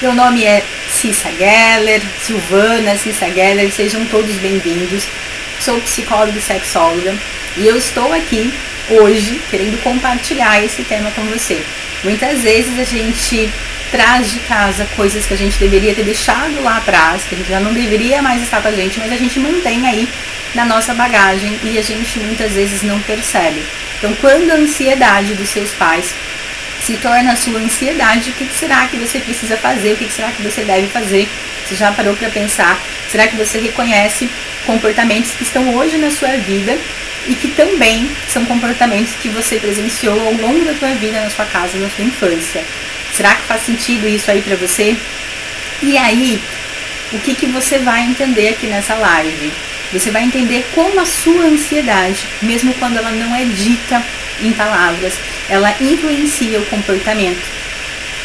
Meu nome é Cissa Geller, Silvana Cissa Geller, sejam todos bem-vindos. Sou psicóloga e sexóloga e eu estou aqui hoje querendo compartilhar esse tema com você. Muitas vezes a gente traz de casa coisas que a gente deveria ter deixado lá atrás, que a gente já não deveria mais estar com a gente, mas a gente mantém aí na nossa bagagem e a gente muitas vezes não percebe. Então, quando a ansiedade dos seus pais se torna a sua ansiedade, o que será que você precisa fazer? O que será que você deve fazer? Você já parou para pensar? Será que você reconhece comportamentos que estão hoje na sua vida e que também são comportamentos que você presenciou ao longo da sua vida, na sua casa, na sua infância? Será que faz sentido isso aí para você? E aí, o que você vai entender aqui nessa live? Você vai entender como a sua ansiedade, mesmo quando ela não é dita em palavras, ela influencia o comportamento,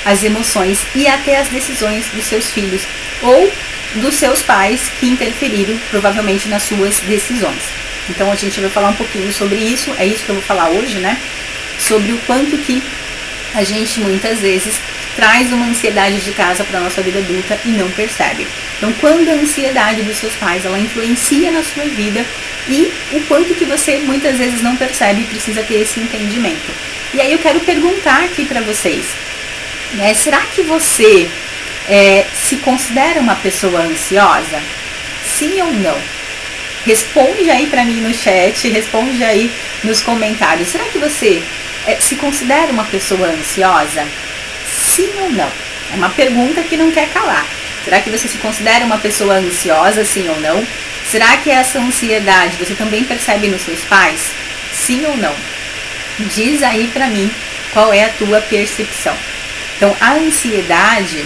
as emoções e até as decisões dos seus filhos ou dos seus pais que interferiram provavelmente nas suas decisões. Então a gente vai falar um pouquinho sobre isso, é isso que eu vou falar hoje, né? Sobre o quanto que a gente muitas vezes traz uma ansiedade de casa para a nossa vida adulta e não percebe. Então, quando a ansiedade dos seus pais, ela influencia na sua vida e o quanto que você muitas vezes não percebe e precisa ter esse entendimento. E aí eu quero perguntar aqui para vocês, né, será que você se considera uma pessoa ansiosa? Sim ou não? Responde aí para mim no chat, responde aí nos comentários. Será que você se considera uma pessoa ansiosa? Sim ou não? É uma pergunta que não quer calar. Será que você se considera uma pessoa ansiosa, sim ou não? Será que essa ansiedade você também percebe nos seus pais? Sim ou não? Diz aí pra mim qual é a tua percepção. Então, a ansiedade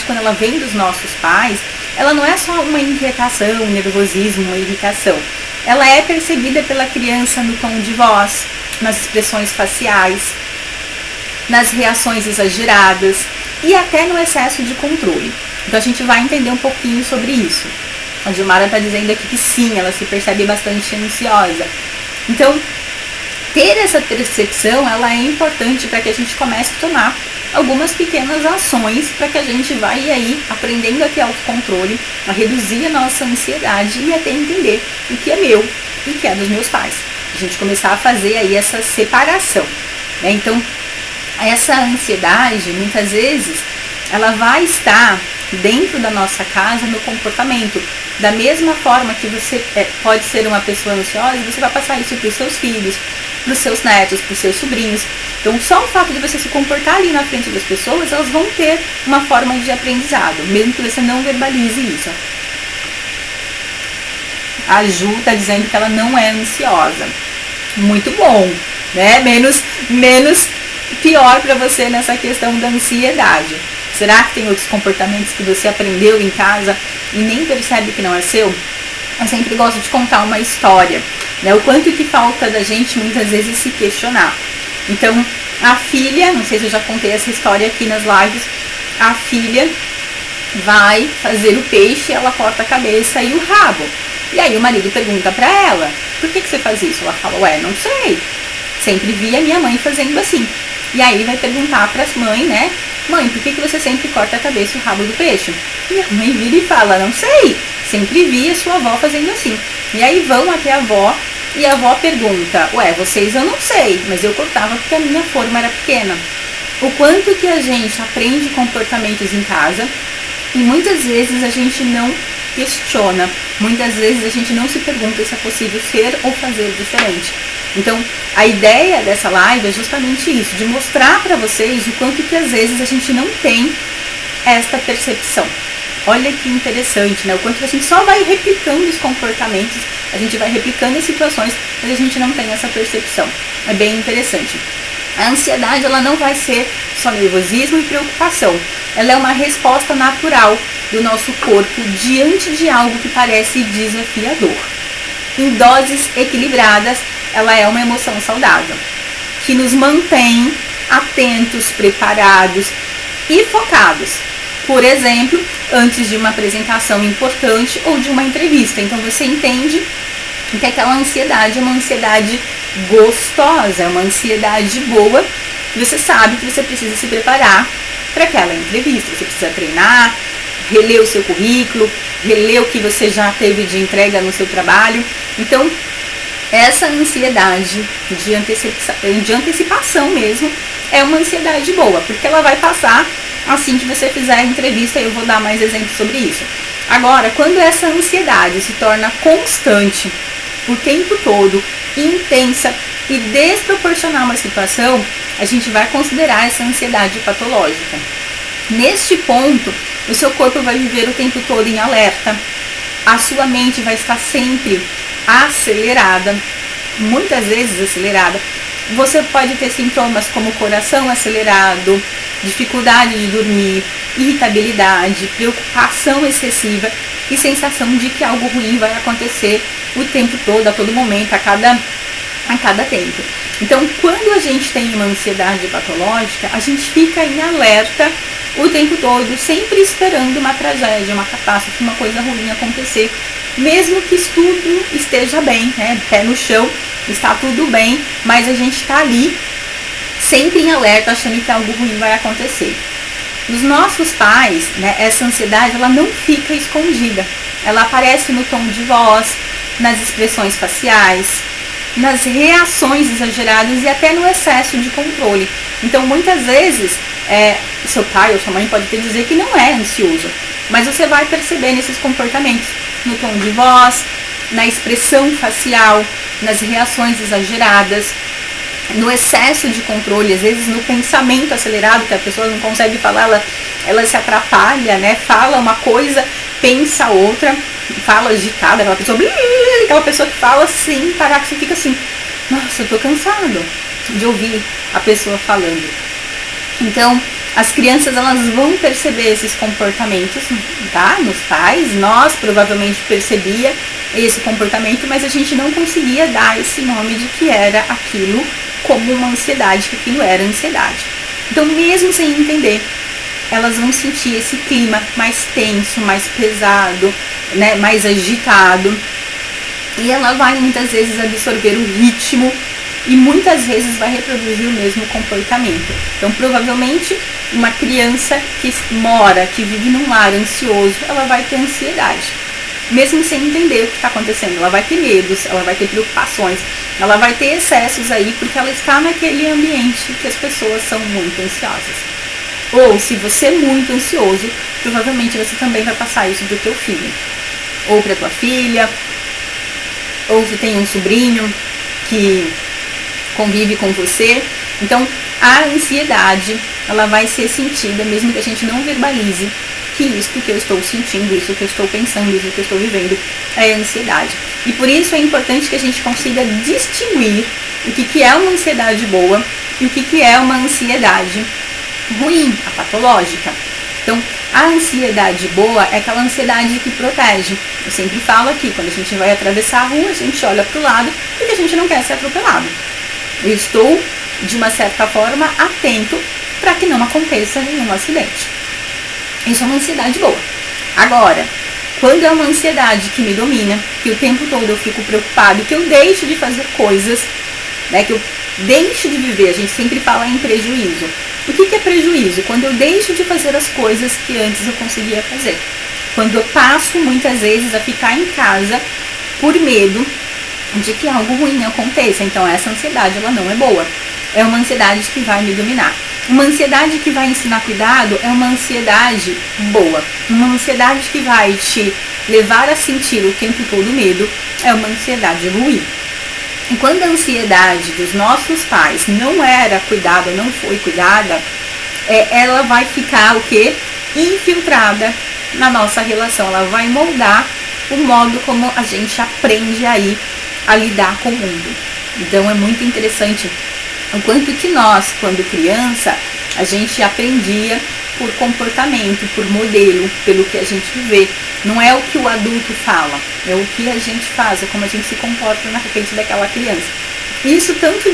quando ela vem dos nossos pais, ela não é só uma inquietação, um nervosismo, uma irritação. Ela é percebida pela criança no tom de voz, nas expressões faciais, nas reações exageradas e até no excesso de controle. Então a gente vai entender um pouquinho sobre isso. A Gilmara está dizendo aqui que sim, ela se percebe bastante ansiosa. Então, ter essa percepção, ela é importante para que a gente comece a tomar algumas pequenas ações para que a gente vai aí aprendendo a ter autocontrole, a reduzir a nossa ansiedade e até entender o que é meu e o que é dos meus pais. A gente começar a fazer aí essa separação, né? Então, essa ansiedade, muitas vezes, ela vai estar dentro da nossa casa no comportamento. Da mesma forma que você pode ser uma pessoa ansiosa, você vai passar isso para os seus filhos, para os seus netos, para os seus sobrinhos. Então, só o fato de você se comportar ali na frente das pessoas, elas vão ter uma forma de aprendizado, mesmo que você não verbalize isso. A Ju está dizendo que ela não é ansiosa. Muito bom, né? Menos pior para você nessa questão da ansiedade. Será que tem outros comportamentos que você aprendeu em casa e nem percebe que não é seu? Eu sempre gosto de contar uma história, né? O quanto que falta da gente muitas vezes se questionar. Então, a filha, não sei se eu já contei essa história aqui nas lives, a filha vai fazer o peixe, ela corta a cabeça e o rabo. E aí o marido pergunta pra ela, por que você faz isso? Ela fala, não sei, sempre vi a minha mãe fazendo assim. E aí vai perguntar pra mãe, né, mãe, por que você sempre corta a cabeça e o rabo do peixe? E a mãe vira e fala, não sei, sempre vi a sua avó fazendo assim. E aí vão até a avó e a avó pergunta, vocês eu não sei, mas eu cortava porque a minha forma era pequena. O quanto que a gente aprende comportamentos em casa e muitas vezes a gente não questiona, muitas vezes a gente não se pergunta se é possível ser ou fazer diferente. Então, a ideia dessa live é justamente isso, de mostrar para vocês o quanto que às vezes a gente não tem esta percepção. Olha que interessante, né? O quanto que a gente só vai replicando os comportamentos, a gente vai replicando as situações, mas a gente não tem essa percepção. É bem interessante. A ansiedade, ela não vai ser só nervosismo e preocupação. Ela é uma resposta natural do nosso corpo diante de algo que parece desafiador. Em doses equilibradas, ela é uma emoção saudável, que nos mantém atentos, preparados e focados. Por exemplo, antes de uma apresentação importante ou de uma entrevista. Então você entende que aquela ansiedade é uma ansiedade gostosa, é uma ansiedade boa. Você sabe que você precisa se preparar para aquela entrevista. Você precisa treinar, reler o seu currículo, reler o que você já teve de entrega no seu trabalho. Então, essa ansiedade de antecipação mesmo é uma ansiedade boa, porque ela vai passar assim que você fizer a entrevista, e eu vou dar mais exemplos sobre isso. Agora, quando essa ansiedade se torna constante, o tempo todo, intensa e desproporcional uma situação, a gente vai considerar essa ansiedade patológica. Neste ponto, o seu corpo vai viver o tempo todo em alerta, a sua mente vai estar sempre acelerada, muitas vezes acelerada. Você pode ter sintomas como coração acelerado, dificuldade de dormir, irritabilidade, preocupação excessiva e sensação de que algo ruim vai acontecer o tempo todo, a todo momento, a cada tempo. Então, quando a gente tem uma ansiedade patológica, a gente fica em alerta o tempo todo, sempre esperando uma tragédia, uma catástrofe, uma coisa ruim acontecer, mesmo que tudo esteja bem, né? Pé no chão, está tudo bem, mas a gente está ali sempre em alerta, achando que algo ruim vai acontecer. Nos nossos pais, né, essa ansiedade ela não fica escondida, ela aparece no tom de voz, nas expressões faciais, nas reações exageradas e até no excesso de controle. Então, muitas vezes, seu pai ou sua mãe pode te dizer que não é ansioso, mas você vai perceber nesses comportamentos, no tom de voz, na expressão facial, nas reações exageradas, no excesso de controle, às vezes no pensamento acelerado, que a pessoa não consegue falar, ela se atrapalha, né? Fala uma coisa, pensa outra, fala agitada, aquela pessoa que fala sem parar, que você fica assim, nossa, eu tô cansado de ouvir a pessoa falando. Então, as crianças elas vão perceber esses comportamentos, tá? Nos pais, nós provavelmente percebia esse comportamento, mas a gente não conseguia dar esse nome de que era aquilo como uma ansiedade, que aquilo era ansiedade. Então, mesmo sem entender, elas vão sentir esse clima mais tenso, mais pesado, né, mais agitado, e ela vai muitas vezes absorver o ritmo e muitas vezes vai reproduzir o mesmo comportamento. Então, provavelmente, uma criança que vive num lar ansioso, ela vai ter ansiedade, mesmo sem entender o que está acontecendo. Ela vai ter medos, ela vai ter preocupações, ela vai ter excessos aí, porque ela está naquele ambiente que as pessoas são muito ansiosas. Ou, se você é muito ansioso, provavelmente você também vai passar isso para o teu filho, ou para tua filha, ou se tem um sobrinho que convive com você. Então, a ansiedade, ela vai ser sentida, mesmo que a gente não verbalize que isso que eu estou sentindo, isso que eu estou pensando, isso que eu estou vivendo é ansiedade. E por isso é importante que a gente consiga distinguir o que é uma ansiedade boa e o que é uma ansiedade ruim, a patológica. Então, a ansiedade boa é aquela ansiedade que protege. Eu sempre falo aqui, quando a gente vai atravessar a rua, a gente olha para o lado porque a gente não quer ser atropelado. Eu estou, de uma certa forma, atento para que não aconteça nenhum acidente. Isso é uma ansiedade boa. Agora, quando é uma ansiedade que me domina, que o tempo todo eu fico preocupado, que eu deixo de fazer coisas, né, que eu deixo de viver, a gente sempre fala em prejuízo. O que é prejuízo? Quando eu deixo de fazer as coisas que antes eu conseguia fazer. Quando eu passo muitas vezes a ficar em casa por medo de que algo ruim aconteça. Então essa ansiedade ela não é boa. É uma ansiedade que vai me dominar. Uma ansiedade que vai ensinar cuidado é uma ansiedade boa. Uma ansiedade que vai te levar a sentir o tempo todo medo é uma ansiedade ruim. E quando a ansiedade dos nossos pais não era cuidada, não foi cuidada, ela vai ficar o quê? Infiltrada na nossa relação. Ela vai moldar o modo como a gente aprende aí a lidar com o mundo. Então é muito interessante o quanto que nós, quando criança, a gente aprendia por comportamento, por modelo, pelo que a gente vê. Não é o que o adulto fala, é o que a gente faz, é como a gente se comporta na frente daquela criança. Isso tanto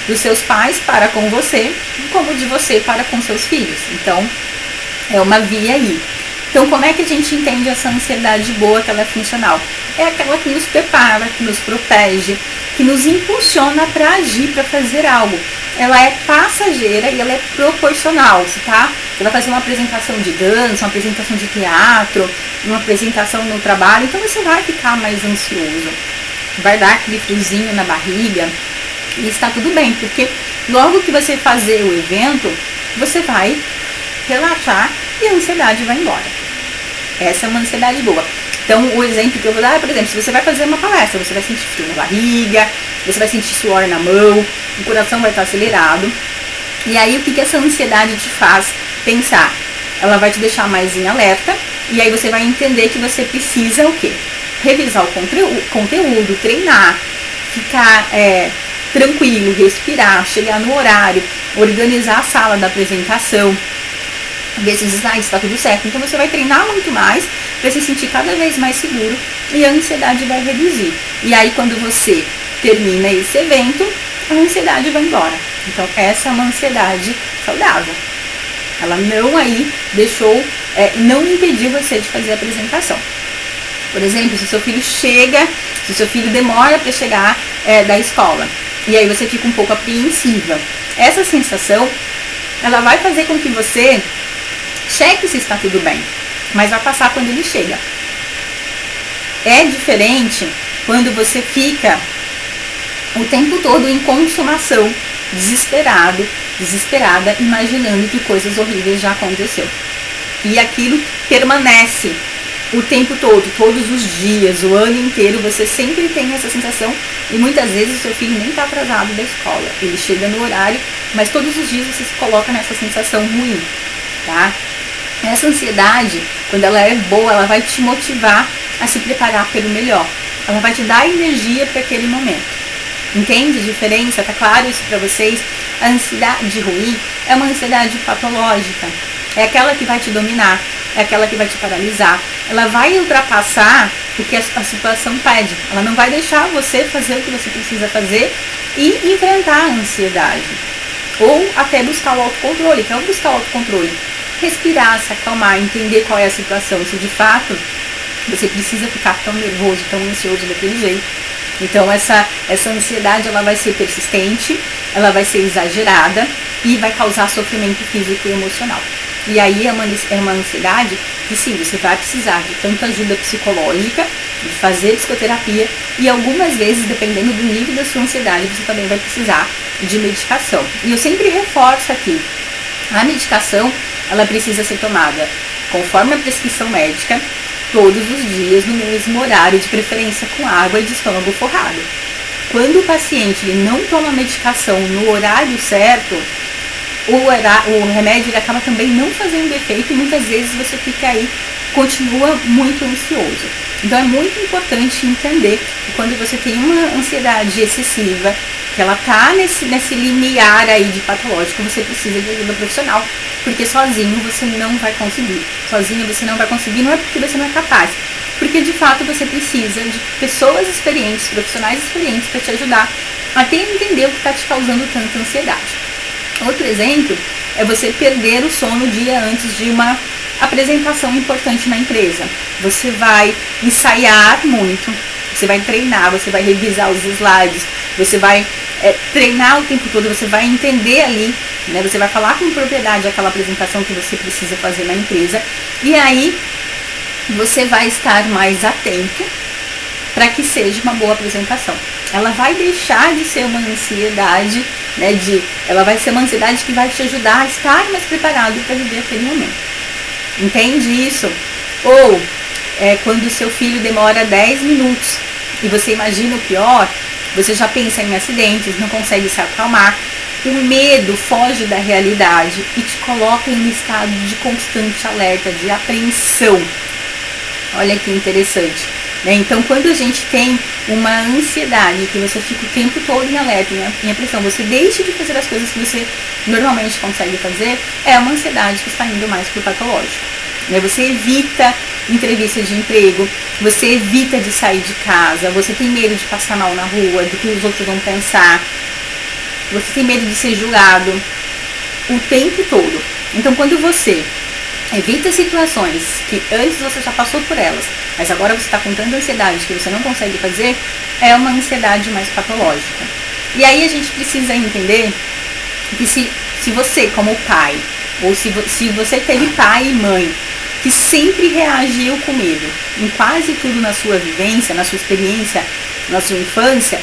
dos seus pais para com você, como de você para com seus filhos. Então, é uma via aí. Então, como é que a gente entende essa ansiedade boa, que ela é funcional? é aquela que nos prepara, que nos protege, que nos impulsiona para agir, para fazer algo. Ela é passageira e ela é proporcional. Você vai fazer uma apresentação de dança, uma apresentação de teatro, uma apresentação no trabalho, então você vai ficar mais ansioso, vai dar aquele friozinho na barriga, e está tudo bem, porque logo que você fazer o evento, você vai relaxar e a ansiedade vai embora. Essa é uma ansiedade boa. Então, o exemplo que eu vou dar é, por exemplo, se você vai fazer uma palestra, você vai sentir frio na barriga, você vai sentir suor na mão, o coração vai estar acelerado. E aí, o que essa ansiedade te faz pensar? Ela vai te deixar mais em alerta, e aí você vai entender que você precisa o quê? Revisar o conteúdo, treinar, ficar tranquilo, respirar, chegar no horário, organizar a sala da apresentação, ver se os slides está tudo certo. Então você vai treinar muito mais para se sentir cada vez mais seguro e a ansiedade vai reduzir. E aí quando você termina esse evento, a ansiedade vai embora. Então essa é uma ansiedade saudável. Ela não aí deixou, não impediu você de fazer a apresentação. Por exemplo, se o seu filho demora para chegar da escola, e aí você fica um pouco apreensiva. Essa sensação, ela vai fazer com que você cheque se está tudo bem, mas vai passar quando ele chega. É diferente quando você fica o tempo todo em consumação, desesperada, imaginando que coisas horríveis já aconteceu. E aquilo permanece o tempo todo, todos os dias, o ano inteiro, você sempre tem essa sensação, e muitas vezes o seu filho nem está atrasado da escola, ele chega no horário, mas todos os dias você se coloca nessa sensação ruim, tá? Essa ansiedade, quando ela é boa, ela vai te motivar a se preparar pelo melhor, ela vai te dar energia para aquele momento. Entende a diferença? Tá claro isso para vocês? A ansiedade ruim é uma ansiedade patológica, é aquela que vai te dominar, é aquela que vai te paralisar. Ela vai ultrapassar o que a situação pede. Ela não vai deixar você fazer o que você precisa fazer e enfrentar a ansiedade. Ou até buscar o autocontrole. Então, buscar o autocontrole. Respirar, se acalmar, entender qual é a situação. Se de fato você precisa ficar tão nervoso, tão ansioso daquele jeito. Então, essa ansiedade, ela vai ser persistente, ela vai ser exagerada e vai causar sofrimento físico e emocional. E aí é uma ansiedade que sim, você vai precisar de tanta ajuda psicológica, de fazer psicoterapia, e algumas vezes, dependendo do nível da sua ansiedade, você também vai precisar de medicação. E eu sempre reforço aqui, a medicação, ela precisa ser tomada conforme a prescrição médica, todos os dias, no mesmo horário, de preferência com água e de estômago forrado. Quando o paciente ele não toma a medicação no horário certo, o remédio ele acaba também não fazendo efeito e muitas vezes você fica aí, continua muito ansioso. Então é muito importante entender que quando você tem uma ansiedade excessiva, que ela tá nesse limiar aí de patológico, você precisa de ajuda profissional, porque sozinho você não vai conseguir. Sozinho você não vai conseguir, não é porque você não é capaz, porque de fato você precisa de pessoas experientes, profissionais experientes para te ajudar até entender o que está te causando tanta ansiedade. Outro exemplo é você perder o sono o dia antes de uma apresentação importante na empresa. Você vai ensaiar muito, você vai treinar, você vai revisar os slides, você vai treinar o tempo todo, você vai entender ali, né? Você vai falar com propriedade aquela apresentação que você precisa fazer na empresa, e aí você vai estar mais atento para que seja uma boa apresentação. Ela vai deixar de ser uma ansiedade, né, ela vai ser uma ansiedade que vai te ajudar a estar mais preparado para viver aquele momento. Entende isso? Ou quando o seu filho demora 10 minutos e você imagina o pior, você já pensa em acidentes, não consegue se acalmar, o medo foge da realidade e te coloca em um estado de constante alerta, de apreensão. Olha que interessante. Então, quando a gente tem uma ansiedade, que você fica o tempo todo em alerta, em apreensão, você deixa de fazer as coisas que você normalmente consegue fazer, é uma ansiedade que está indo mais para o patológico. Você evita entrevistas de emprego, você evita de sair de casa, você tem medo de passar mal na rua, do que os outros vão pensar, você tem medo de ser julgado o tempo todo. Então, quando você Evita situações que antes você já passou por elas, mas agora você está com tanta ansiedade que você não consegue fazer, é uma ansiedade mais patológica. E aí a gente precisa entender que se você, como pai, ou se você teve pai e mãe que sempre reagiu com medo em quase tudo na sua vivência, na sua experiência, na sua infância,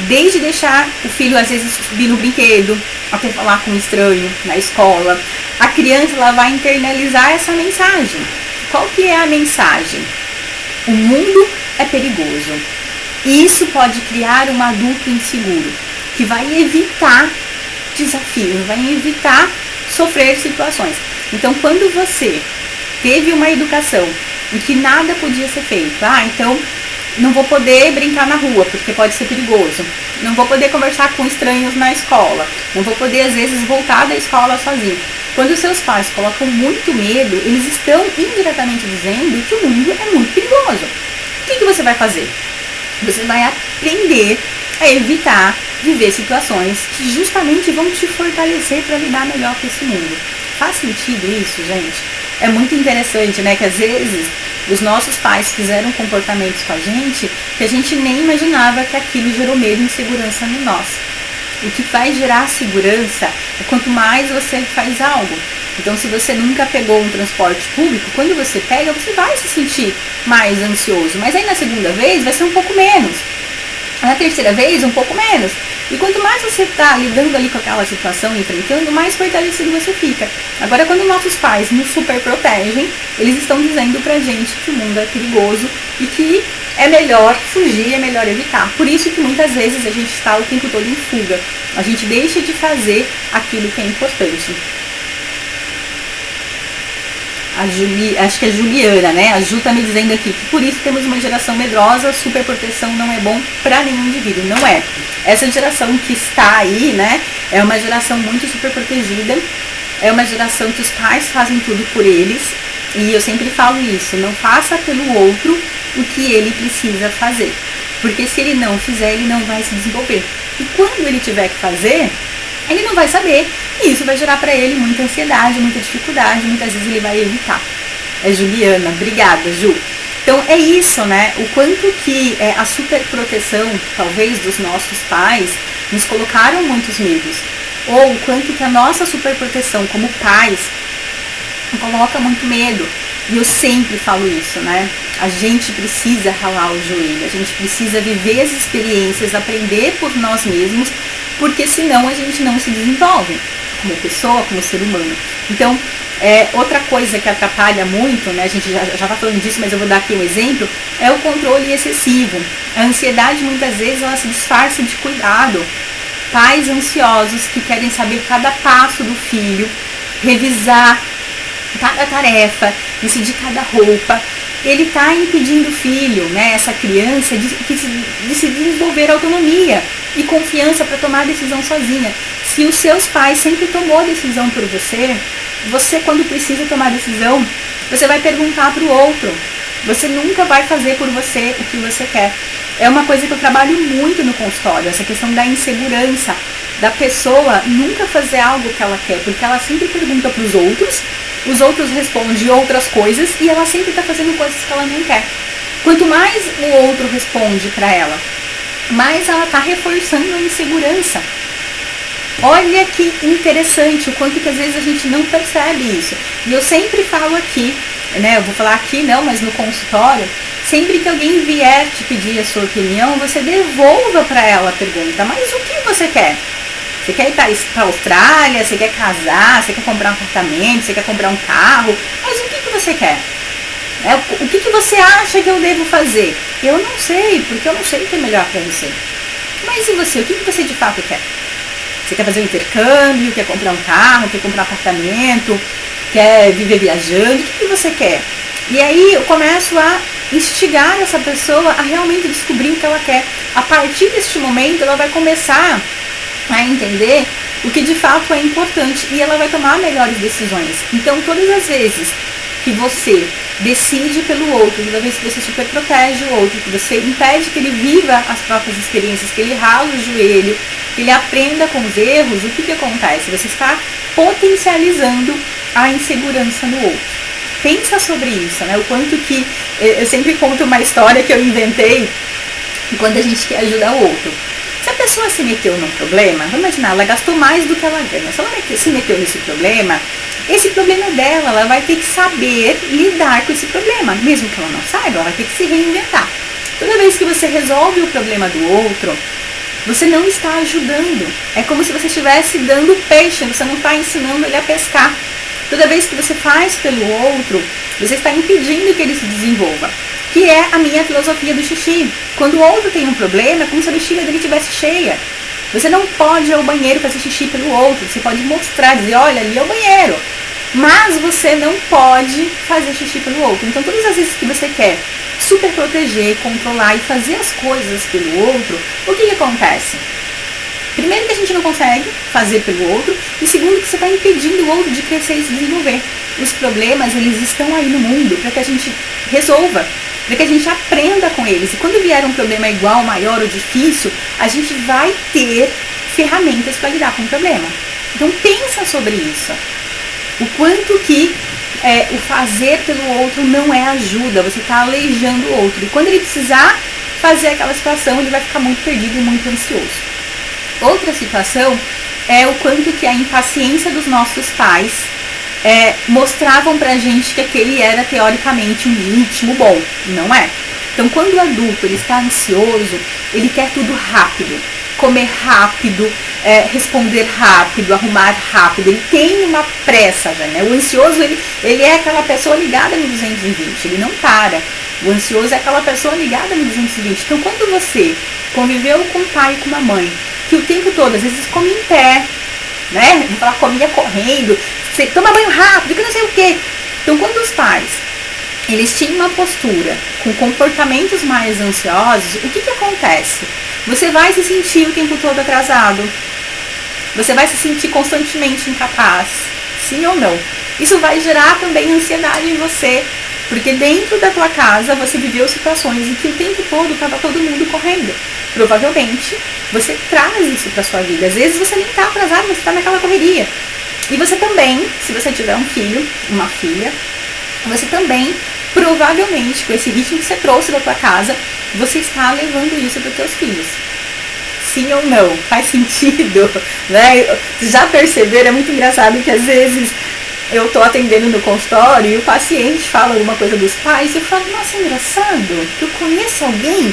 desde deixar o filho às vezes subir no brinquedo, até falar com um estranho na escola, a criança ela vai internalizar essa mensagem. Qual que é a mensagem? O mundo é perigoso. E isso pode criar um adulto inseguro, que vai evitar desafios, vai evitar sofrer situações. Então, quando você teve uma educação em que nada podia ser feito, então não vou poder brincar na rua porque pode ser perigoso, não vou poder conversar com estranhos na escola, não vou poder às vezes voltar da escola sozinho. Quando os seus pais colocam muito medo, eles estão indiretamente dizendo que o mundo é muito perigoso. O que você vai fazer? Você vai aprender a evitar viver situações que justamente vão te fortalecer para lidar melhor com esse mundo. Faz sentido isso, gente? É muito interessante, né? Que às vezes os nossos pais fizeram comportamentos com a gente que a gente nem imaginava que aquilo gerou medo e insegurança em nós. O que vai gerar segurança é quanto mais você faz algo. Então, se você nunca pegou um transporte público, quando você pega, você vai se sentir mais ansioso. Mas aí na segunda vez vai ser um pouco menos. Na terceira vez, um pouco menos. E quanto mais você está lidando ali com aquela situação, enfrentando, mais fortalecido você fica. Agora, quando nossos pais nos super protegem, eles estão dizendo pra gente que o mundo é perigoso e que é melhor fugir, é melhor evitar. Por isso que muitas vezes a gente está o tempo todo em fuga. A gente deixa de fazer aquilo que é importante. Acho que é Juliana, né? A Ju tá me dizendo aqui que por isso temos uma geração medrosa, superproteção não é bom para nenhum indivíduo. Não é. Essa geração que está aí, né? É uma geração muito superprotegida. É uma geração que os pais fazem tudo por eles. E eu sempre falo isso, não faça pelo outro o que ele precisa fazer. Porque se ele não fizer, ele não vai se desenvolver. E quando ele tiver que fazer, ele não vai saber. E isso vai gerar para ele muita ansiedade, muita dificuldade. Muitas vezes ele vai evitar. É Juliana. Obrigada, Ju. Então é isso, né? O quanto que a superproteção, talvez, dos nossos pais, nos colocaram muitos medos. Ou o quanto que a nossa superproteção como pais coloca muito medo. E eu sempre falo isso, né? A gente precisa ralar o joelho, a gente precisa viver as experiências, aprender por nós mesmos, porque senão a gente não se desenvolve como pessoa, como ser humano. Então, outra coisa que atrapalha muito, né? A gente já está falando disso, mas eu vou dar aqui um exemplo, é o controle excessivo. A ansiedade, muitas vezes, ela se disfarça de cuidado. Pais ansiosos que querem saber cada passo do filho, revisar cada tarefa, decidir cada roupa, ele está impedindo o filho, né, essa criança, de se desenvolver autonomia e confiança para tomar a decisão sozinha. Se os seus pais sempre tomou a decisão por você, você quando precisa tomar a decisão, você vai perguntar para o outro. Você nunca vai fazer por você o que você quer. É uma coisa que eu trabalho muito no consultório, essa questão da insegurança, da pessoa nunca fazer algo que ela quer, porque ela sempre pergunta para os outros respondem outras coisas e ela sempre está fazendo coisas que ela não quer. Quanto mais o outro responde para ela, mais ela está reforçando a insegurança. Olha que interessante o quanto que às vezes a gente não percebe isso. E eu sempre falo aqui, né? Eu vou falar aqui não, mas no consultório, sempre que alguém vier te pedir a sua opinião, você devolva para ela a pergunta, mas o que você quer? Você quer ir para a Austrália? Você quer casar? Você quer comprar um apartamento? Você quer comprar um carro? Mas o que você quer? O que você acha que eu devo fazer? Eu não sei, porque eu não sei o que é melhor para você. Mas e você? O que você de fato quer? Você quer fazer um intercâmbio? Quer comprar um carro? Quer comprar um apartamento? Quer viver viajando? O que você quer? E aí eu começo a instigar essa pessoa a realmente descobrir o que ela quer. A partir deste momento, ela vai começar a entender o que de fato é importante e ela vai tomar melhores decisões. Então, todas as vezes que você decide pelo outro, toda vez que você super protege o outro, que você impede que ele viva as próprias experiências, que ele rala o joelho, que ele aprenda com os erros, o que acontece? Você está potencializando a insegurança no outro. Pensa sobre isso, né? O quanto que... Eu sempre conto uma história que eu inventei quando a gente quer ajudar o outro. Se a pessoa se meteu num problema, vamos imaginar, ela gastou mais do que ela ganha. Se ela se meteu nesse problema, esse problema é dela, ela vai ter que saber lidar com esse problema. Mesmo que ela não saiba, ela vai ter que se reinventar. Toda vez que você resolve o problema do outro, você não está ajudando. É como se você estivesse dando peixe, você não está ensinando ele a pescar. Toda vez que você faz pelo outro, você está impedindo que ele se desenvolva. Que é a minha filosofia do xixi. Quando o outro tem um problema, é como se a bexiga dele estivesse cheia. Você não pode ir ao banheiro fazer xixi pelo outro. Você pode mostrar, dizer, olha, ali é o banheiro. Mas você não pode fazer xixi pelo outro. Então, todas as vezes que você quer super proteger, controlar e fazer as coisas pelo outro, o que acontece? Primeiro que a gente não consegue fazer pelo outro, e segundo que você está impedindo o outro de crescer e se desenvolver. Os problemas, eles estão aí no mundo para que a gente resolva, para que a gente aprenda com eles. E quando vier um problema igual, maior ou difícil, a gente vai ter ferramentas para lidar com o problema. Então pensa sobre isso. O quanto que o fazer pelo outro não é ajuda, você está aleijando o outro. E quando ele precisar fazer aquela situação, ele vai ficar muito perdido e muito ansioso. Outra situação é o quanto que a impaciência dos nossos pais mostravam pra gente que aquele era teoricamente um ritmo bom. Não é. Então quando o adulto ele está ansioso, ele quer tudo rápido. Comer rápido, responder rápido, arrumar rápido. Ele tem uma pressa já, né? O ansioso, ele é aquela pessoa ligada no 220, ele não para. O ansioso é aquela pessoa ligada no 220. Então quando você conviveu com o pai e com a mãe, que o tempo todo, às vezes come em pé, né? Vou falar, comia correndo, você toma banho rápido, que não sei o quê. Então quando os pais, eles tinham uma postura com comportamentos mais ansiosos, o que acontece? Você vai se sentir o tempo todo atrasado. Você vai se sentir constantemente incapaz. Sim ou não? Isso vai gerar também ansiedade em você. Porque dentro da tua casa você viveu situações em que o tempo todo estava todo mundo correndo. Provavelmente você traz isso para sua vida. Às vezes você nem está atrasado, você está naquela correria. E você também, se você tiver um filho, uma filha, você também, provavelmente, com esse ritmo que você trouxe da tua casa, você está levando isso para os teus filhos. Sim ou não? Faz sentido? Né? Já perceberam? É muito engraçado que às vezes eu estou atendendo no consultório e o paciente fala alguma coisa dos pais e eu falo, nossa, engraçado, que eu conheço alguém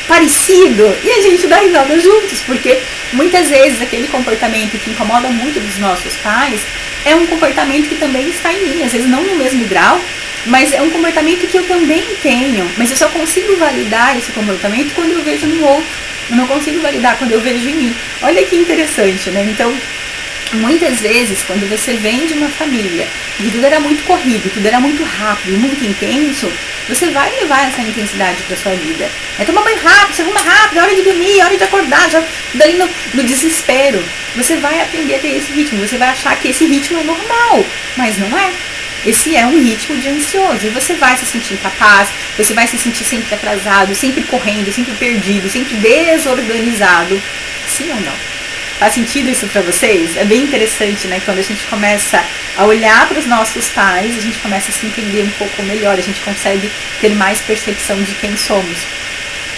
parecido, e a gente dá risada juntos, porque muitas vezes aquele comportamento que incomoda muito dos nossos pais é um comportamento que também está em mim, às vezes não no mesmo grau, mas é um comportamento que eu também tenho, mas eu só consigo validar esse comportamento quando eu vejo no outro, eu não consigo validar quando eu vejo em mim. Olha que interessante, né? Então, muitas vezes, quando você vem de uma família e tudo era muito corrido, tudo era muito rápido, muito intenso, você vai levar essa intensidade para sua vida. É tomar banho rápido, você arruma rápido, é hora de dormir, é hora de acordar, já daí no desespero. Você vai aprender a ter esse ritmo, você vai achar que esse ritmo é normal, mas não é. Esse é um ritmo de ansioso e você vai se sentir incapaz, você vai se sentir sempre atrasado, sempre correndo, sempre perdido, sempre desorganizado. Sim ou não? Faz sentido isso para vocês? É bem interessante, né? Quando a gente começa a olhar para os nossos pais, a gente começa a se entender um pouco melhor, a gente consegue ter mais percepção de quem somos.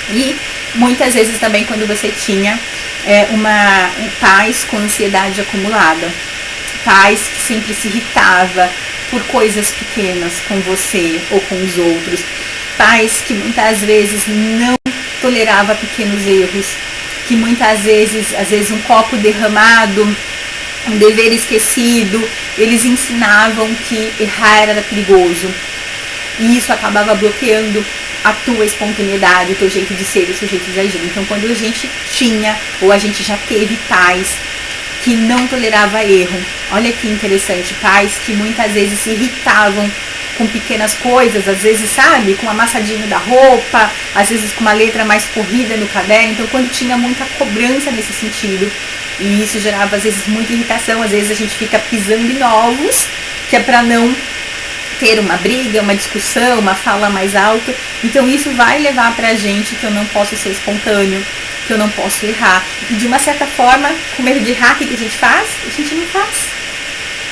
E muitas vezes também quando você tinha pais com ansiedade acumulada, pais que sempre se irritava por coisas pequenas com você ou com os outros, pais que muitas vezes não tolerava pequenos erros, que muitas vezes, às vezes um copo derramado, um dever esquecido, eles ensinavam que errar era perigoso. E isso acabava bloqueando a tua espontaneidade, o teu jeito de ser, o teu jeito de agir. Então quando a gente tinha, ou a gente já teve pais que não tolerava erro, olha que interessante, pais que muitas vezes se irritavam com pequenas coisas, às vezes, sabe, com um amassadinho da roupa, às vezes com uma letra mais corrida no caderno. Então quando tinha muita cobrança nesse sentido, e isso gerava às vezes muita irritação, às vezes a gente fica pisando em ovos, que é para não ter uma briga, uma discussão, uma fala mais alta. Então isso vai levar pra gente que eu não posso ser espontâneo, que eu não posso errar. E de uma certa forma, com medo de errar, o que a gente faz? A gente não faz.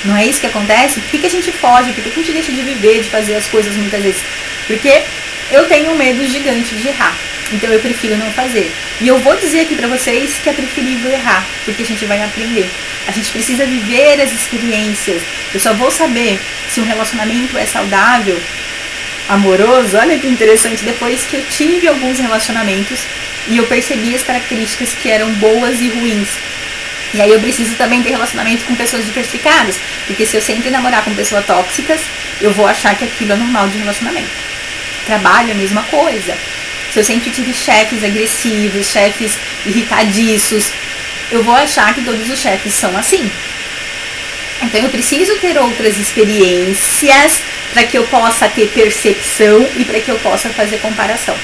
Não é isso que acontece? Por que a gente foge? Por que a gente deixa de viver, de fazer as coisas muitas vezes? Porque eu tenho um medo gigante de errar. Então eu prefiro não fazer. E eu vou dizer aqui pra vocês que é preferível errar, porque a gente vai aprender. A gente precisa viver as experiências. Eu só vou saber se um relacionamento é saudável, amoroso, olha que interessante, depois que eu tive alguns relacionamentos e eu percebi as características que eram boas e ruins. E aí eu preciso também ter relacionamento com pessoas diversificadas, porque se eu sempre namorar com pessoas tóxicas, eu vou achar que aquilo é normal de relacionamento. Trabalho é a mesma coisa. Se eu sempre tive chefes agressivos, chefes irritadiços, eu vou achar que todos os chefes são assim. Então eu preciso ter outras experiências para que eu possa ter percepção e para que eu possa fazer comparação.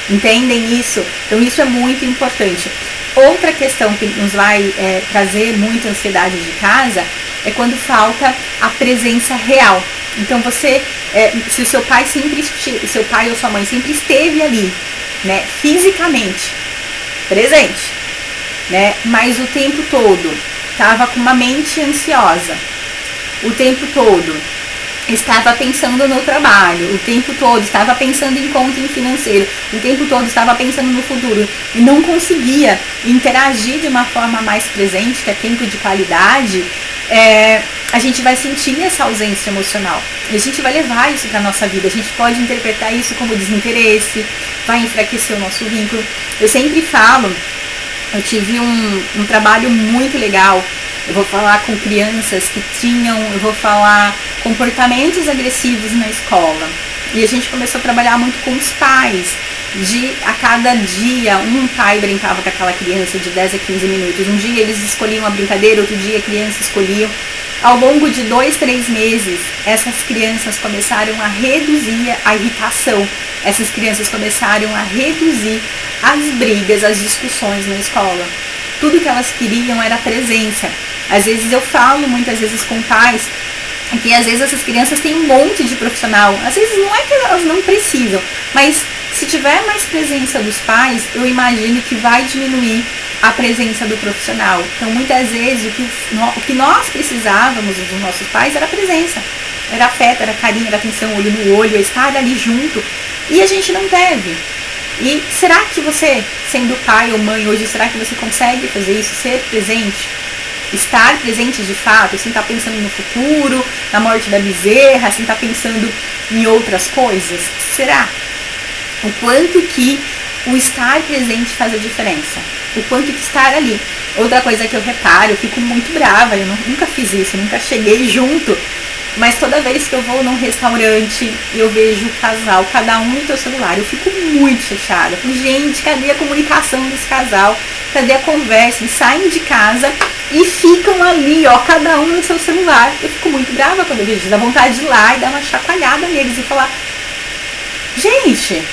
Entendem isso? Então isso é muito importante. Outra questão que nos vai trazer muita ansiedade de casa é quando falta a presença real. Então você, se o seu pai ou sua mãe sempre esteve ali, né, fisicamente presente, né, mas o tempo todo estava com uma mente ansiosa, o tempo todo estava pensando no trabalho, o tempo todo estava pensando em conta financeiro, o tempo todo estava pensando no futuro e não conseguia interagir de uma forma mais presente, que é tempo de qualidade, a gente vai sentir essa ausência emocional e a gente vai levar isso para a nossa vida. A gente pode interpretar isso como desinteresse, vai enfraquecer o nosso vínculo. Eu sempre falo, eu tive um trabalho muito legal. Eu vou falar com crianças que eu vou falar comportamentos agressivos na escola. E a gente começou a trabalhar muito com os pais. A cada dia, um pai brincava com aquela criança de 10 a 15 minutos. Um dia eles escolhiam a brincadeira, outro dia a criança escolhia. Ao longo de 2, 3 meses, essas crianças começaram a reduzir a irritação. Essas crianças começaram a reduzir as brigas, as discussões na escola. Tudo que elas queriam era presença. Às vezes eu falo, muitas vezes com pais, que às vezes essas crianças têm um monte de profissional. Às vezes não é que elas não precisam, mas se tiver mais presença dos pais, eu imagino que vai diminuir a presença do profissional. Então muitas vezes o que nós precisávamos dos nossos pais era presença. Era afeto, era carinho, era atenção, olho no olho, estar ali junto. E a gente não teve. E será que você, sendo pai ou mãe hoje, será que você consegue fazer isso? Ser presente? Estar presente de fato, sem estar pensando no futuro, na morte da bezerra, sem estar pensando em outras coisas? Será? O quanto que o estar presente faz a diferença? O quanto que estar ali? Outra coisa que eu reparo, eu fico muito brava, eu nunca fiz isso, nunca cheguei junto. Mas toda vez que eu vou num restaurante e eu vejo o casal, cada um no seu celular, eu fico muito chateada. Gente, cadê a comunicação desse casal? Cadê a conversa? Eles saem de casa e ficam ali, ó, cada um no seu celular. Eu fico muito brava quando eu vejo isso. Dá vontade de ir lá e dar uma chacoalhada neles e falar: gente,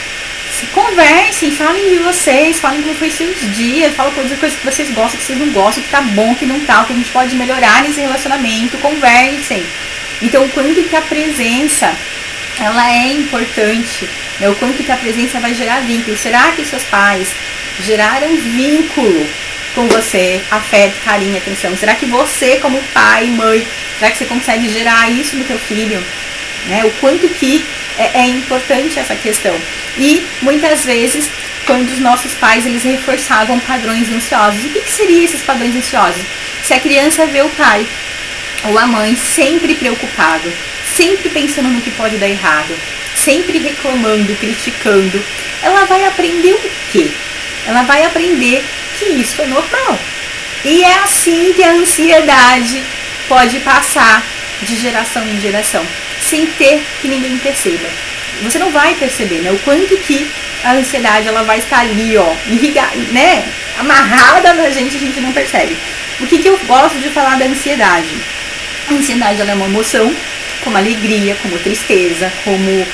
conversem, falem de vocês, falem como foi seus dias, falem coisas que vocês gostam, que vocês não gostam, que tá bom, que não tá, o que a gente pode melhorar nesse relacionamento, conversem. Então, o quanto que a presença, ela é importante, né? O quanto que a presença vai gerar vínculo. Será que seus pais geraram vínculo com você, afeto, carinho, atenção? Será que você, como pai, mãe, será que você consegue gerar isso no teu filho? Né? O quanto que é importante essa questão. E, muitas vezes, quando os nossos pais, eles reforçavam padrões ansiosos. O que seriam esses padrões ansiosos? Se a criança vê o pai ou a mãe sempre preocupado, sempre pensando no que pode dar errado, sempre reclamando, criticando, ela vai aprender o quê? Ela vai aprender que isso é normal. E é assim que a ansiedade pode passar de geração em geração, sem ter que ninguém perceba. Você não vai perceber, né? O quanto que a ansiedade, ela vai estar ali, ó, né? Amarrada na gente, a gente não percebe. O que eu gosto de falar da ansiedade? A ansiedade, ela é uma emoção, como alegria, como tristeza, como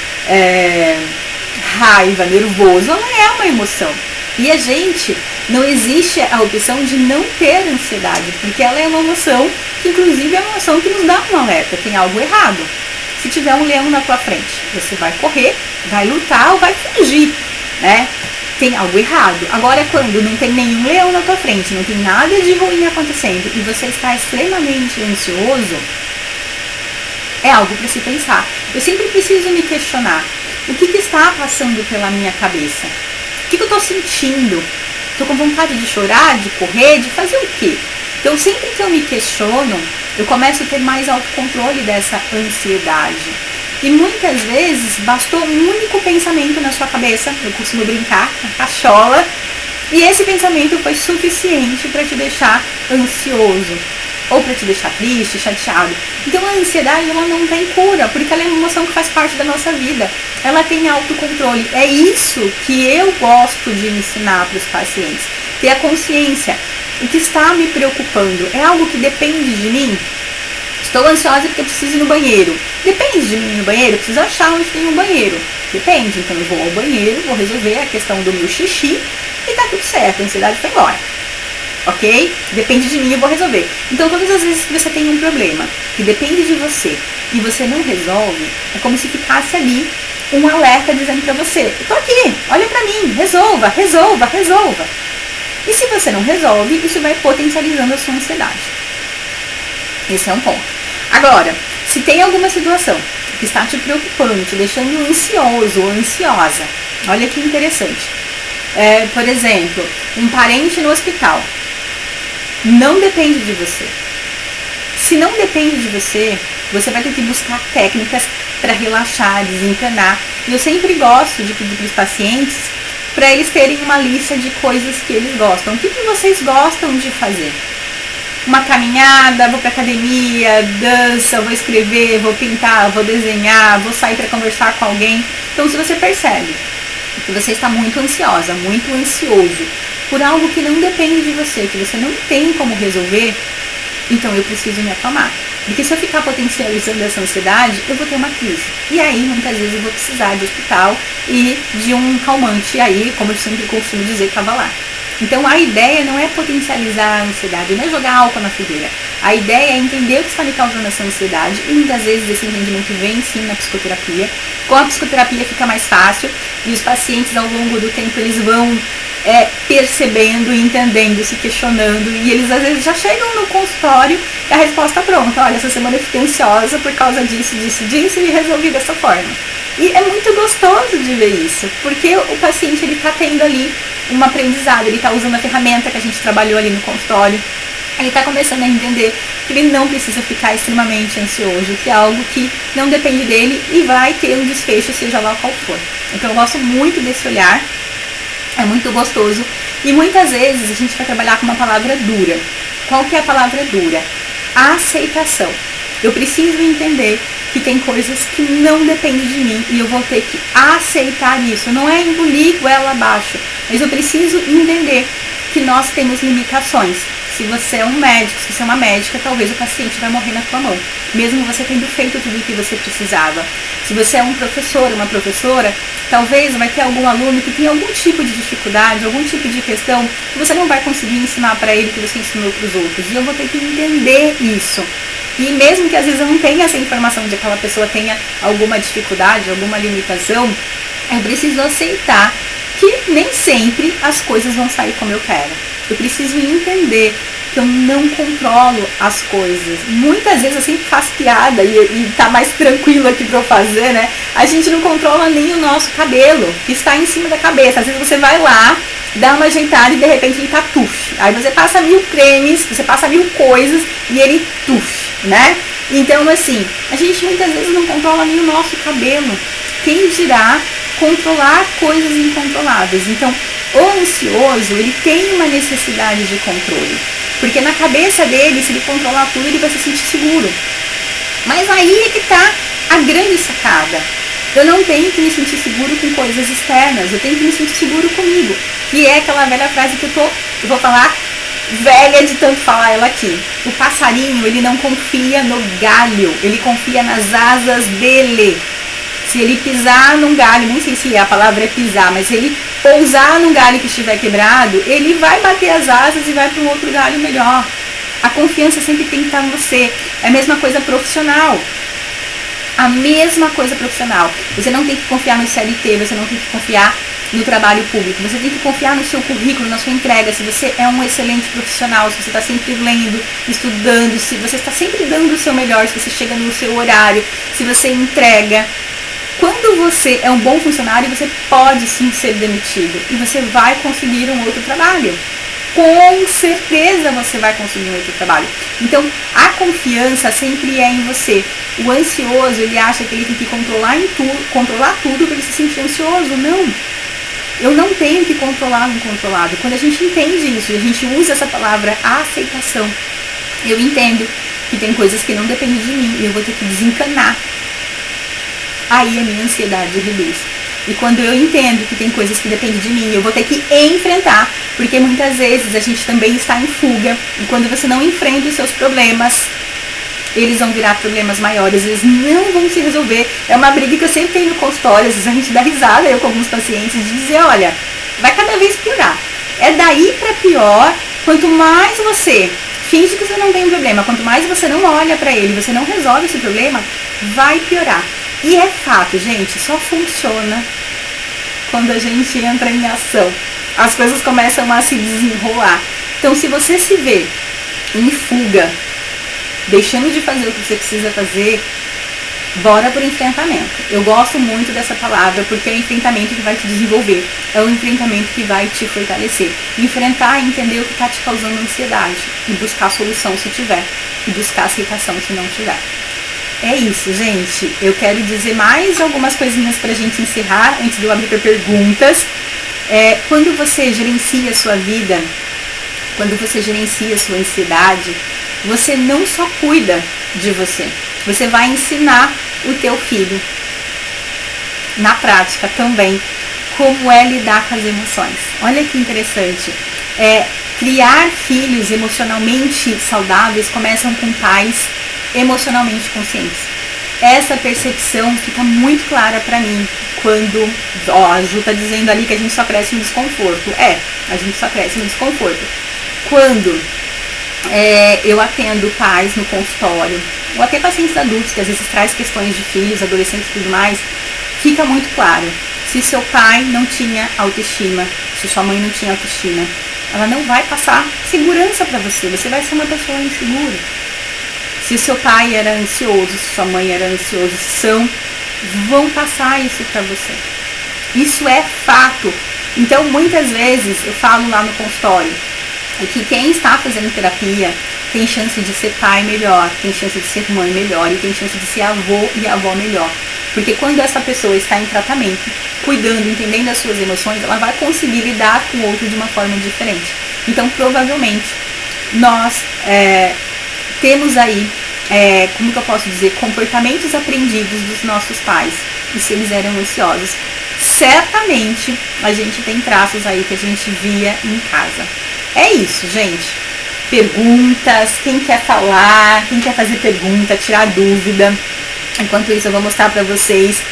raiva, nervoso. Ela é uma emoção. E a gente, não existe a opção de não ter ansiedade, porque ela é uma emoção que, inclusive, é uma emoção que nos dá um alerta, tem algo errado. Se tiver um leão na tua frente, você vai correr, vai lutar ou vai fugir, né? tem algo errado. Agora, quando não tem nenhum leão na tua frente, não tem nada de ruim acontecendo e você está extremamente ansioso, é algo para se pensar. Eu sempre preciso me questionar. O que está passando pela minha cabeça? O que eu estou sentindo? Estou com vontade de chorar, de correr, de fazer o quê? Então, sempre que eu me questiono, eu começo a ter mais autocontrole dessa ansiedade. E muitas vezes, bastou um único pensamento na sua cabeça, eu costumo brincar, a cachola, e esse pensamento foi suficiente para te deixar ansioso, ou para te deixar triste, chateado. Então, a ansiedade, ela não tem cura, porque ela é uma emoção que faz parte da nossa vida. Ela tem autocontrole. É isso que eu gosto de ensinar para os pacientes. Ter a consciência. O que está me preocupando é algo que depende de mim? Estou ansiosa porque eu preciso ir no banheiro. Depende de mim ir no banheiro? Eu preciso achar onde tem um banheiro. Depende. Então eu vou ao banheiro, vou resolver a questão do meu xixi e tá tudo certo. A ansiedade foi embora. Ok? Depende de mim, eu vou resolver. Então todas as vezes que você tem um problema que depende de você e você não resolve, é como se ficasse ali um alerta dizendo pra você: eu tô aqui, olha pra mim, resolva, resolva, resolva. E se você não resolve, isso vai potencializando a sua ansiedade. Esse é um ponto. Agora, se tem alguma situação que está te preocupando, te deixando ansioso ou ansiosa, olha que interessante. Por exemplo, um parente no hospital. Não depende de você. Se não depende de você, você vai ter que buscar técnicas para relaxar, desinternar. E eu sempre gosto de pedir para os pacientes para eles terem uma lista de coisas que eles gostam. O que vocês gostam de fazer? Uma caminhada, vou para academia, dança, vou escrever, vou pintar, vou desenhar, vou sair para conversar com alguém. Então, se você percebe que você está muito ansiosa, muito ansioso por algo que não depende de você, que você não tem como resolver, então eu preciso me acalmar. Porque se eu ficar potencializando essa ansiedade, eu vou ter uma crise. E aí, muitas vezes, eu vou precisar de hospital e de um calmante. E aí, como eu sempre costumo dizer, cavalar. Então, a ideia não é potencializar a ansiedade, não é jogar álcool na fogueira. A ideia é entender o que está me causando essa ansiedade. E muitas vezes esse entendimento vem sim na psicoterapia. Com a psicoterapia fica mais fácil. E os pacientes, ao longo do tempo, eles vão percebendo, entendendo, se questionando, e eles às vezes já chegam no consultório e a resposta pronta: olha, essa semana eu fiquei ansiosa por causa disso, disso, disso, e resolvi dessa forma. E é muito gostoso de ver isso, porque o paciente ele está tendo ali um aprendizado, ele está usando a ferramenta que a gente trabalhou ali no consultório, ele está começando a entender que ele não precisa ficar extremamente ansioso, que é algo que não depende dele e vai ter um desfecho, seja lá qual for. Então eu gosto muito desse olhar. É muito gostoso. E muitas vezes a gente vai trabalhar com uma palavra dura. Qual que é a palavra dura? A aceitação. Eu preciso entender que tem coisas que não dependem de mim e eu vou ter que aceitar isso. Não é engolir goela abaixo, mas eu preciso entender que nós temos limitações. Se você é um médico, se você é uma médica, talvez o paciente vai morrer na tua mão, mesmo você tendo feito tudo o que você precisava. Se você é um professor, uma professora, talvez vai ter algum aluno que tem algum tipo de dificuldade, algum tipo de questão que você não vai conseguir ensinar para ele que você ensinou para os outros. E eu vou ter que entender isso. E mesmo que às vezes eu não tenha essa informação de que aquela pessoa tenha alguma dificuldade, alguma limitação, eu preciso aceitar que nem sempre as coisas vão sair como eu quero. Eu preciso entender que eu não controlo as coisas. Muitas vezes eu sempre faço piada e tá mais tranquilo aqui pra eu fazer, né? A gente não controla nem o nosso cabelo, que está em cima da cabeça. Às vezes você vai lá, dá uma ajeitada e de repente ele tá tuf. Aí você passa 1000 cremes, você passa 1000 coisas e ele tuf, né? Então, assim, a gente muitas vezes não controla nem o nosso cabelo. Quem dirá controlar coisas incontroláveis? Então, o ansioso, ele tem uma necessidade de controle. Porque na cabeça dele, se ele controlar tudo, ele vai se sentir seguro. Mas aí é que tá a grande sacada. Eu não tenho que me sentir seguro com coisas externas. Eu tenho que me sentir seguro comigo. Que é aquela velha frase que eu vou falar velha de tanto falar ela aqui. O passarinho, ele não confia no galho. Ele confia nas asas dele. Se ele pisar num galho, nem sei se a palavra é pisar, mas se ele pousar num galho que estiver quebrado, ele vai bater as asas e vai para um outro galho melhor. A confiança sempre tem que estar em você. É a mesma coisa profissional. A mesma coisa profissional. Você não tem que confiar no CLT, você não tem que confiar no trabalho público. Você tem que confiar no seu currículo, na sua entrega, se você é um excelente profissional, se você está sempre lendo, estudando, se você está sempre dando o seu melhor, se você chega no seu horário, se você entrega. Quando você é um bom funcionário, você pode sim ser demitido e você vai conseguir um outro trabalho. Com certeza você vai conseguir um outro trabalho. Então, a confiança sempre é em você. O ansioso, ele acha que ele tem que controlar tudo para ele se sentir ansioso. Não. Eu não tenho que controlar o incontrolável. Quando a gente entende isso e a gente usa essa palavra aceitação, eu entendo que tem coisas que não dependem de mim e eu vou ter que desencanar. Aí a minha ansiedade reduz. E quando eu entendo que tem coisas que dependem de mim, eu vou ter que enfrentar, porque muitas vezes a gente também está em fuga. E quando você não enfrenta os seus problemas, eles vão virar problemas maiores, eles não vão se resolver. É uma briga que eu sempre tenho no consultório, às vezes a gente dá risada, eu com alguns pacientes, de dizer, olha, vai cada vez piorar. É daí para pior, quanto mais você finge que você não tem um problema, quanto mais você não olha para ele, você não resolve esse problema, vai piorar. E é fato, gente, só funciona quando a gente entra em ação. As coisas começam a se desenrolar. Então, se você se vê em fuga, deixando de fazer o que você precisa fazer, bora pro enfrentamento. Eu gosto muito dessa palavra porque é o enfrentamento que vai te desenvolver, é o enfrentamento que vai te fortalecer. Enfrentar e entender o que está te causando ansiedade e buscar solução se tiver, e buscar aceitação se não tiver. É isso, gente. Eu quero dizer mais algumas coisinhas pra gente encerrar, antes de eu abrir para perguntas. Quando você gerencia a sua vida, quando você gerencia a sua ansiedade, você não só cuida de você, você vai ensinar o teu filho, na prática também, como é lidar com as emoções. Olha que interessante. Criar filhos emocionalmente saudáveis começam com pais emocionalmente conscientes. Essa percepção fica muito clara pra mim quando, a Ju tá dizendo ali que a gente só cresce no desconforto. A gente só cresce no desconforto. Quando eu atendo pais no consultório, ou até pacientes adultos, que às vezes traz questões de filhos, adolescentes e tudo mais, fica muito claro. Se seu pai não tinha autoestima, se sua mãe não tinha autoestima, ela não vai passar segurança pra você, você vai ser uma pessoa insegura. Se o seu pai era ansioso, se sua mãe era ansiosa, vão passar isso pra você. Isso é fato. Então, muitas vezes, eu falo lá no consultório, que quem está fazendo terapia tem chance de ser pai melhor, tem chance de ser mãe melhor e tem chance de ser avô e avó melhor. Porque quando essa pessoa está em tratamento, cuidando, entendendo as suas emoções, ela vai conseguir lidar com o outro de uma forma diferente. Então, provavelmente, nós temos aí, como que eu posso dizer, comportamentos aprendidos dos nossos pais. E se eles eram ansiosos, certamente a gente tem traços aí que a gente via em casa. É isso, gente. Perguntas, quem quer falar, quem quer fazer pergunta, tirar dúvida. Enquanto isso, eu vou mostrar pra vocês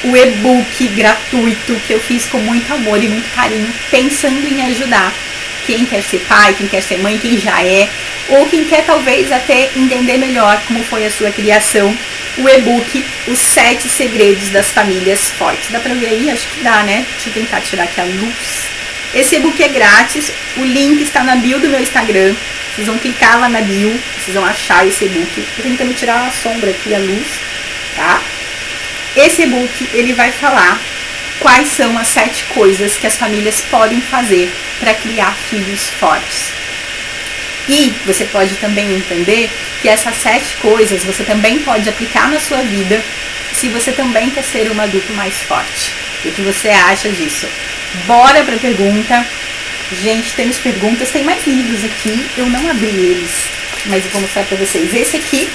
o e-book gratuito que eu fiz com muito amor e muito carinho, pensando em ajudar quem quer ser pai, quem quer ser mãe, quem já é, ou quem quer talvez até entender melhor como foi a sua criação. O e-book Os 7 Segredos das Famílias Fortes. Dá pra ver aí? Acho que dá, né? Deixa eu tentar tirar aqui a luz. Esse e-book é grátis, o link está na bio do meu Instagram. Vocês vão clicar lá na bio, vocês vão achar esse e-book. Tô tentando tirar a sombra aqui, a luz, tá? Esse e-book, ele vai falar quais são as 7 coisas que as famílias podem fazer para criar filhos fortes. E você pode também entender que essas 7 coisas você também pode aplicar na sua vida se você também quer ser um adulto mais forte. O que você acha disso? Bora pra pergunta. Gente, temos perguntas, tem mais livros aqui, eu não abri eles, mas eu vou mostrar pra vocês. Esse aqui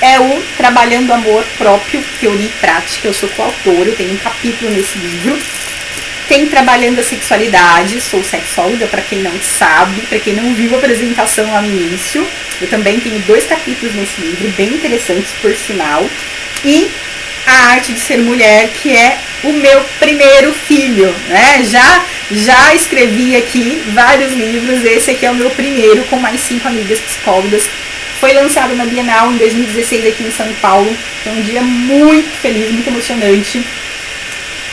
é o Trabalhando Amor Próprio, Teoria e Prática. Eu sou coautora, eu tenho um capítulo nesse livro. Tem Trabalhando a Sexualidade, sou sexóloga, para quem não sabe, para quem não viu a apresentação lá no início. Eu também tenho 2 capítulos nesse livro, bem interessantes por sinal. E A Arte de Ser Mulher, que é o meu primeiro filho, né? Já escrevi aqui vários livros, esse aqui é o meu primeiro, com mais 5 amigas psicólogas. Foi lançado na Bienal em 2016 aqui em São Paulo. Foi um dia muito feliz, muito emocionante.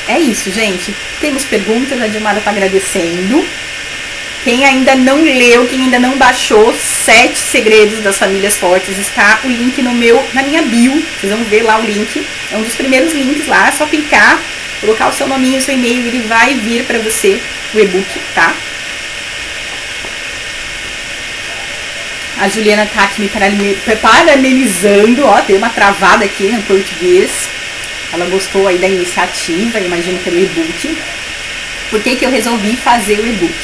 É isso, gente. Temos perguntas, a Dilmara tá agradecendo. Quem ainda não leu, quem ainda não baixou 7 Segredos das Famílias Fortes, está o link na minha bio. Vocês vão ver lá o link. É um dos primeiros links lá, é só clicar, colocar o seu nominho, o seu e-mail, ele vai vir para você o e-book, tá? A Juliana tá aqui me parabenizando, ó, tem uma travada aqui no português. Ela gostou aí da iniciativa, imagino que é o e-book. Por que eu resolvi fazer o e-book?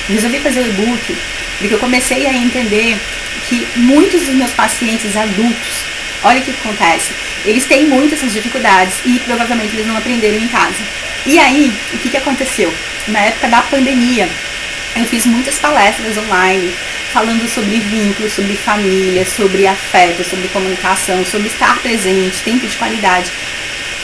Resolvi fazer o e-book porque eu comecei a entender que muitos dos meus pacientes adultos, olha o que acontece, eles têm muitas dificuldades e provavelmente eles não aprenderam em casa. E aí, o que aconteceu? Na época da pandemia, eu fiz muitas palestras online falando sobre vínculos, sobre família, sobre afeto, sobre comunicação, sobre estar presente, tempo de qualidade.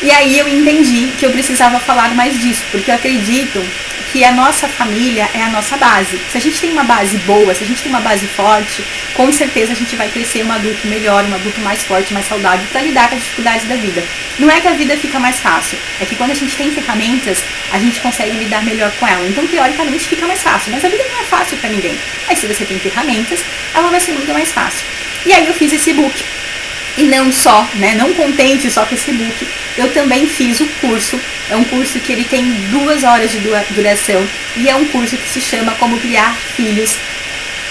E aí eu entendi que eu precisava falar mais disso, porque eu acredito que a nossa família é a nossa base. Se a gente tem uma base boa, se a gente tem uma base forte, com certeza a gente vai crescer um adulto melhor, um adulto mais forte, mais saudável, para lidar com as dificuldades da vida. Não é que a vida fica mais fácil, é que quando a gente tem ferramentas, a gente consegue lidar melhor com ela. Então, teoricamente, fica mais fácil, mas a vida não é fácil para ninguém. Mas se você tem ferramentas, ela vai ser muito mais fácil. E aí eu fiz esse e-book. E não só, né, não contente só com esse e-book, eu também fiz o curso. É um curso que ele tem 2 horas de duração e é um curso que se chama Como Criar Filhos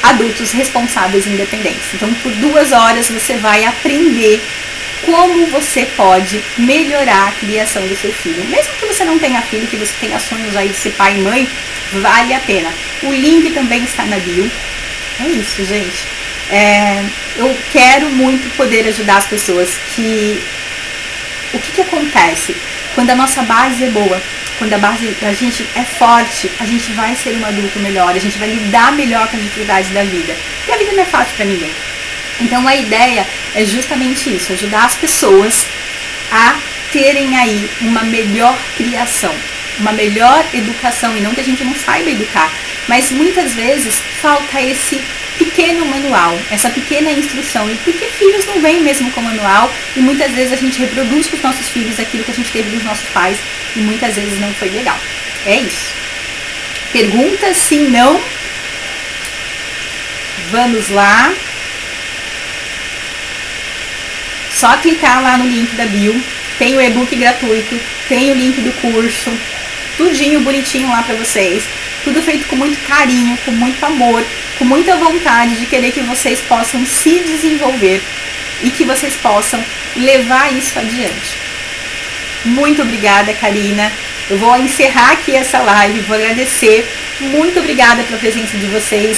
Adultos Responsáveis e Independentes. Então, por 2 horas você vai aprender como você pode melhorar a criação do seu filho. Mesmo que você não tenha filho, que você tenha sonhos aí de ser pai e mãe, vale a pena. O link também está na bio. É isso, gente. Eu quero muito poder ajudar as pessoas o que acontece? Quando a nossa base é boa, quando a base da gente é forte, a gente vai ser um adulto melhor, a gente vai lidar melhor com as dificuldades da vida. E a vida não é fácil para ninguém. Então a ideia é justamente isso, ajudar as pessoas a terem aí uma melhor criação, uma melhor educação, e não que a gente não saiba educar, mas muitas vezes falta esse pequeno manual, essa pequena instrução, e porque filhos não vêm mesmo com manual, e muitas vezes a gente reproduz com os nossos filhos aquilo que a gente teve dos nossos pais, e muitas vezes não foi legal. É isso. Perguntas, sim, não? Vamos lá. Só clicar lá no link da bio, tem o e-book gratuito, tem o link do curso, tudinho bonitinho lá pra vocês. Tudo feito com muito carinho, com muito amor, com muita vontade de querer que vocês possam se desenvolver e que vocês possam levar isso adiante. Muito obrigada, Karina. Eu vou encerrar aqui essa live, vou agradecer. Muito obrigada pela presença de vocês.